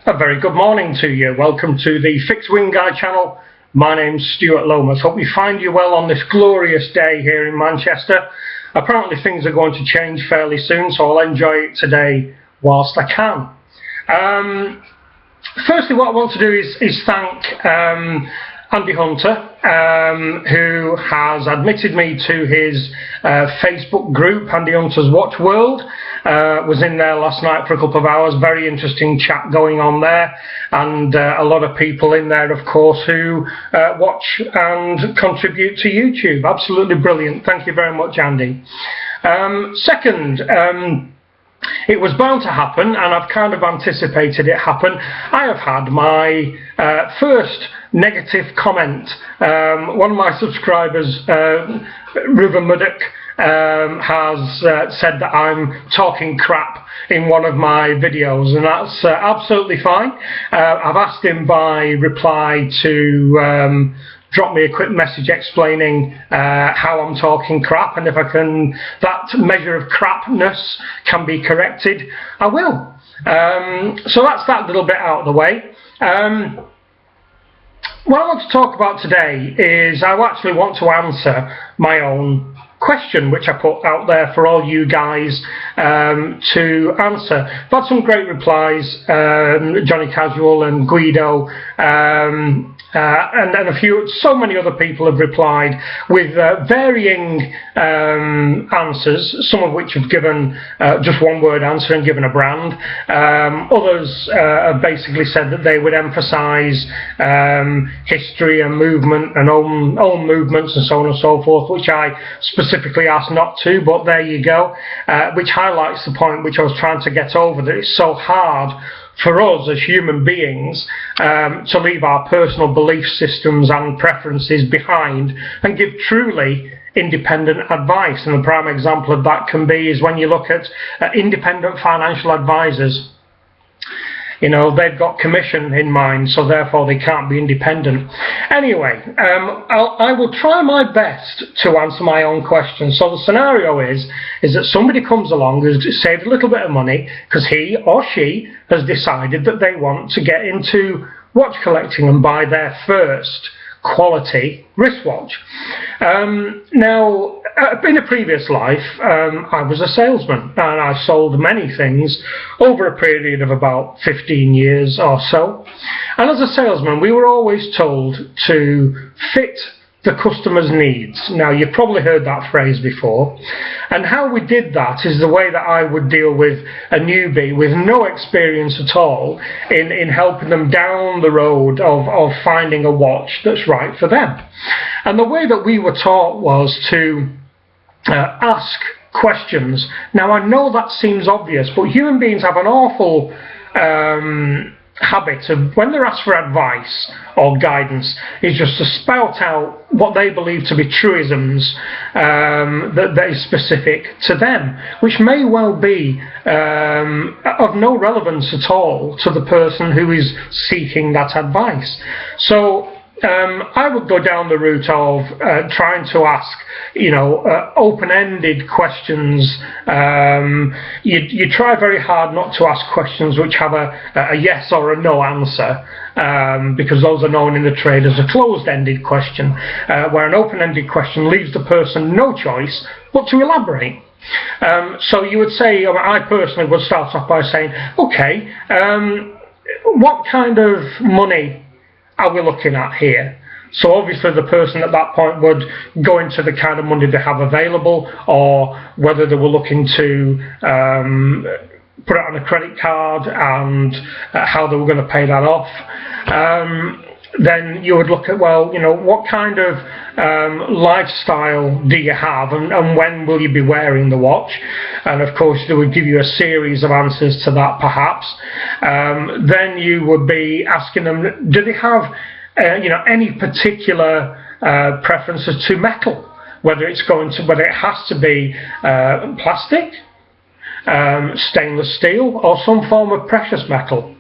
A very good morning to you. Welcome to the Fixed Wing Guy channel. My name's Stuart Lomas. Hope we find you well on this glorious day here in Manchester. Apparently things are going to change fairly soon, so I'll enjoy it today whilst I can. Firstly, what I want to do is thank Andy Hunter, who has admitted me to his Facebook group, Andy Hunter's Watch World. Was in there last night for a couple of hours. Very interesting chat going on there, and a lot of people in there, of course, who watch and contribute to YouTube. Absolutely brilliant. Thank you very much, Andy. Second, it was bound to happen, and I've kind of anticipated it happen. I have had my first negative comment. One of my subscribers, Ruben Muddock, has said that I'm talking crap in one of my videos, and that's absolutely fine. I've asked him by reply to drop me a quick message explaining how I'm talking crap, and if I can, that measure of crapness can be corrected, I will. So that's that little bit out of the way. What I want to talk about today is I actually want to answer my own question, which I put out there for all you guys to answer. I've had some great replies, Johnny Casual and Guido, and so many other people have replied with varying answers, some of which have given just one word answer and given a brand. Others have basically said that they would emphasise history and movement and own movements and so on and so forth, which I specifically asked not to, but there you go, which highlights the point which I was trying to get over, that it's so hard for us as human beings to leave our personal belief systems and preferences behind and give truly independent advice. And the prime example of that can be is when you look at independent financial advisors. You know, they've got commission in mind, so therefore they can't be independent. Anyway, I will try my best to answer my own questions. So the scenario is that somebody comes along who's saved a little bit of money because he or she has decided that they want to get into watch collecting and buy their first quality wristwatch. Now, in a previous life, I was a salesman, and I sold many things over a period of about 15 years or so. And as a salesman, we were always told to fit the customer's needs. Now, you've probably heard that phrase before. And how we did that is the way that I would deal with a newbie with no experience at all in helping them down the road of finding a watch that's right for them. And the way that we were taught was to ask questions. Now, I know that seems obvious, but human beings have an awful habit of, when they're asked for advice or guidance, is just to spout out what they believe to be truisms that is specific to them, which may well be of no relevance at all to the person who is seeking that advice. So I would go down the route of trying to ask, open-ended questions. You try very hard not to ask questions which have a yes or a no answer, because those are known in the trade as a closed-ended question, where an open-ended question leaves the person no choice but to elaborate. So you would say, I personally would start off by saying, okay, what kind of money are we looking at here? So obviously the person at that point would go into the kind of money they have available, or whether they were looking to put it on a credit card and how they were going to pay that off. Then you would look at, well, what kind of lifestyle do you have, and when will you be wearing the watch? And of course they would give you a series of answers to that perhaps. Then you would be asking them, do they have any particular preferences to metal, whether it has to be plastic, stainless steel, or some form of precious metal.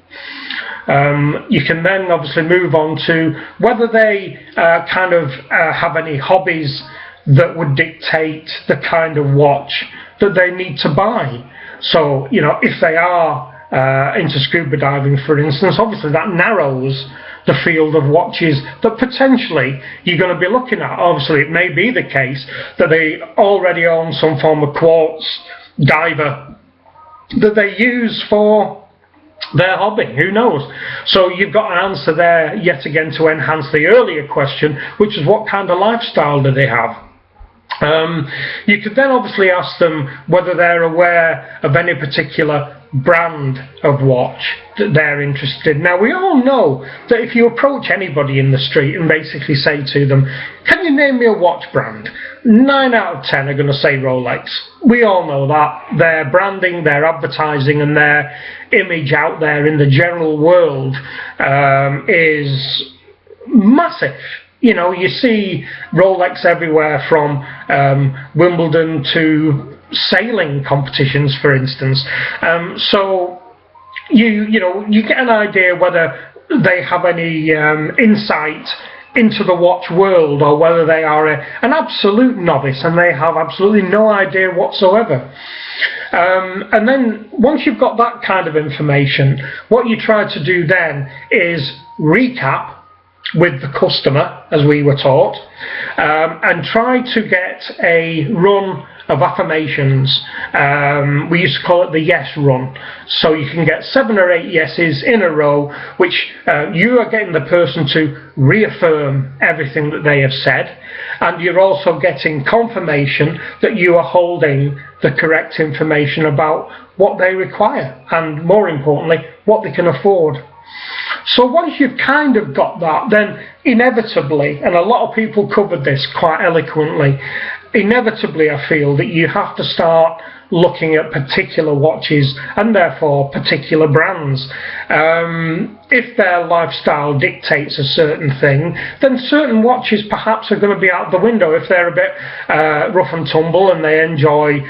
You can then obviously move on to whether they have any hobbies that would dictate the kind of watch that they need to buy. So, if they are into scuba diving, for instance, obviously that narrows the field of watches that potentially you're going to be looking at. Obviously, it may be the case that they already own some form of quartz diver that they use for their hobby. Who knows? So you've got an answer there yet again to enhance the earlier question, which is what kind of lifestyle do they have? You could then obviously ask them whether they're aware of any particular brand of watch that they're interested in. Now, we all know that if you approach anybody in the street and basically say to them, can you name me a watch brand? 9 out of 10 are going to say Rolex. We all know that. Their branding, their advertising and their image out there in the general world is massive. You know, you see Rolex everywhere from Wimbledon to sailing competitions, for instance. So you get an idea whether they have any insight into the watch world, or whether they are an absolute novice and they have absolutely no idea whatsoever. And then once you've got that kind of information, what you try to do then is recap with the customer, as we were taught, and try to get a run of affirmations. We used to call it the yes run. So you can get 7 or 8 yeses in a row, which you are getting the person to reaffirm everything that they have said, and you're also getting confirmation that you are holding the correct information about what they require, and more importantly, what they can afford. So once you've kind of got that, then inevitably, and a lot of people covered this quite eloquently, inevitably I feel that you have to start looking at particular watches and therefore particular brands. If their lifestyle dictates a certain thing, then certain watches perhaps are going to be out the window. If they're a bit rough and tumble and they enjoy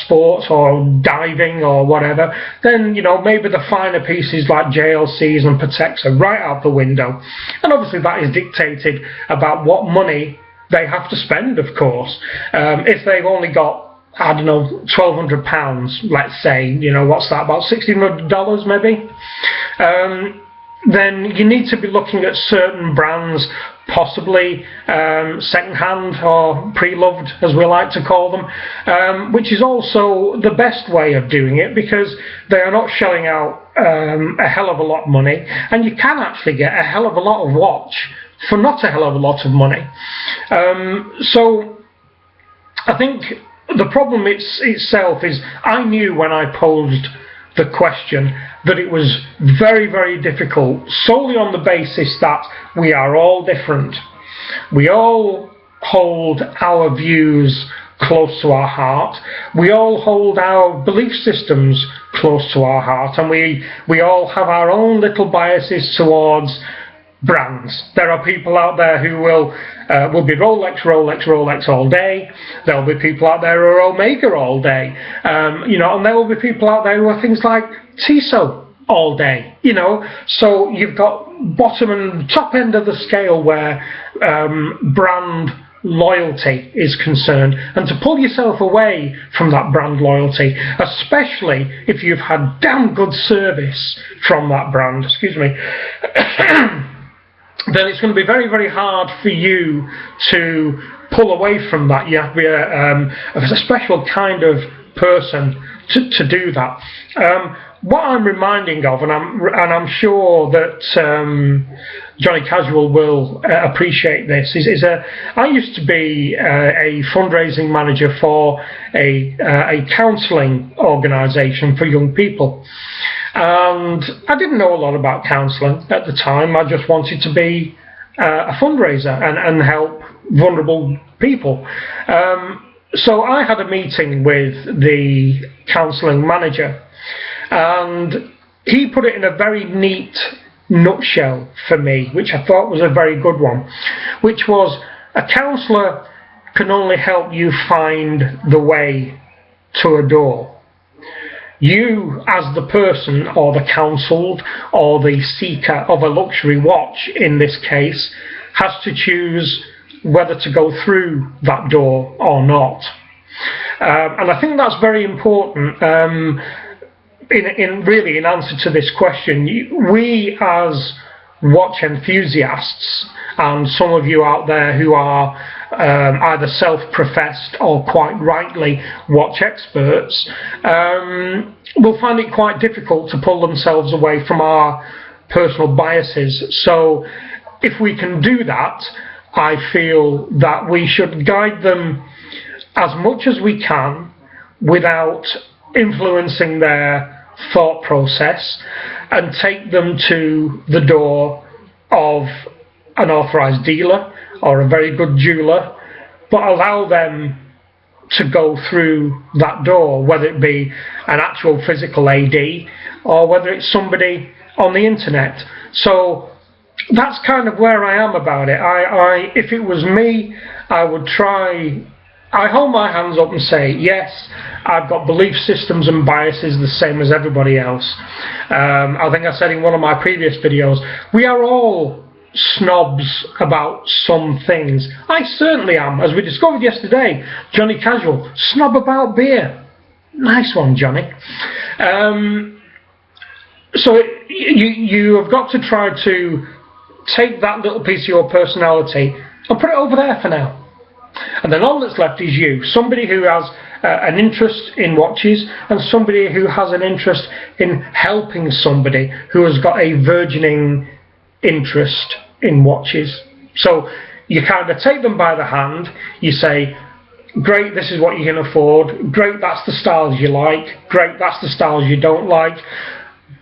sports or diving or whatever, then maybe the finer pieces like JLCs and Pateks are right out the window. And obviously that is dictated about what money they have to spend, of course. If they've only got, I don't know, £1,200, let's say, what's that, about $1,600 maybe? Then you need to be looking at certain brands, possibly second-hand or pre-loved, as we like to call them, which is also the best way of doing it, because they are not shelling out a hell of a lot of money, and you can actually get a hell of a lot of watch for not a hell of a lot of money. So I think the problem itself is, I knew when I posed the question that it was very, very difficult, solely on the basis that we are all different. We all hold our views close to our heart. We all hold our belief systems close to our heart, and we all have our own little biases towards brands. There are people out there who will be Rolex, Rolex, Rolex all day. There will be people out there who are Omega all day. And there will be people out there who are things like Tissot all day. So you've got bottom and top end of the scale where brand loyalty is concerned, and to pull yourself away from that brand loyalty, especially if you've had damn good service from that brand, then it's going to be very, very hard for you to pull away from that. You have to be a special kind of person to do that. What I'm reminding of, and I'm sure that Johnny Casual will appreciate this, is I used to be a fundraising manager for a counselling organisation for young people. And I didn't know a lot about counselling at the time. I just wanted to be a fundraiser and help vulnerable people. So I had a meeting with the counselling manager, and he put it in a very neat nutshell for me, which I thought was a very good one, which was, a counsellor can only help you find the way to a door. You, as the person or the counselled or the seeker of a luxury watch in this case, has to choose whether to go through that door or not. And I think that's very important. in answer to this question, we as watch enthusiasts, and some of you out there who are either self-professed or quite rightly watch experts, will find it quite difficult to pull themselves away from our personal biases. So if we can do that, I feel that we should guide them as much as we can without influencing their thought process, and take them to the door of an authorized dealer or a very good jeweler, but allow them to go through that door, whether it be an actual physical AD or whether it's somebody on the internet. So that's kind of where I am about it. If it was me, I would try. I hold my hands up and say, yes, I've got belief systems and biases the same as everybody else. I think I said in one of my previous videos, we are all snobs about some things. I certainly am. As we discovered yesterday, Johnny Casual, snob about beer. Nice one, Johnny. So you have got to try to take that little piece of your personality and put it over there for now. And then all that's left is you, somebody who has an interest in watches, and somebody who has an interest in helping somebody who has got a burgeoning interest in watches. So you kind of take them by the hand, you say, great, this is what you can afford, great, that's the styles you like, great, that's the styles you don't like,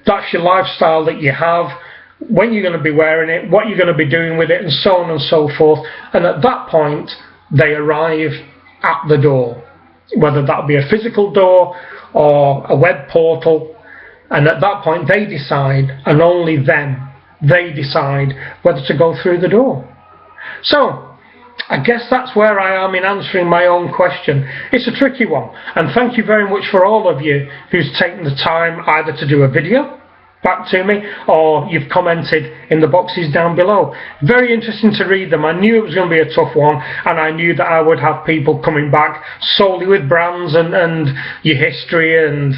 that's your lifestyle that you have, when you're going to be wearing it, what you're going to be doing with it, and so on and so forth. And at that point, they arrive at the door, whether that be a physical door or a web portal, and at that point they decide, and only then they decide whether to go through the door. So I guess that's where I am in answering my own question. It's a tricky one, and thank you very much for all of you who's taken the time either to do a video back to me, or you've commented in the boxes down below. Very interesting to read them. I knew it was going to be a tough one, and I knew that I would have people coming back solely with brands and your history and,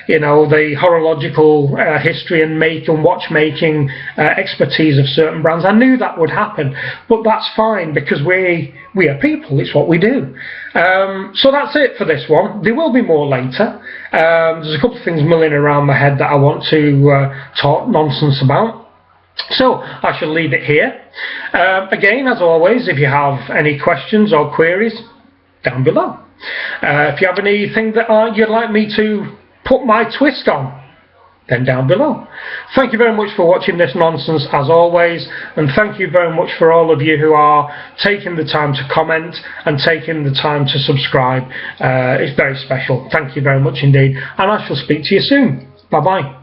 you know, the horological history and make and watchmaking expertise of certain brands. I knew that would happen, but that's fine, because we are people. It's what we do. So that's it for this one. There will be more later. There's a couple of things milling around my head that I want to talk nonsense about. So I shall leave it here. Again, as always, if you have any questions or queries, down below. If you have anything that you'd like me to put my twist on, then down below. Thank you very much for watching this nonsense as always, and thank you very much for all of you who are taking the time to comment and taking the time to subscribe. It's very special. Thank you very much indeed, and I shall speak to you soon. Bye bye.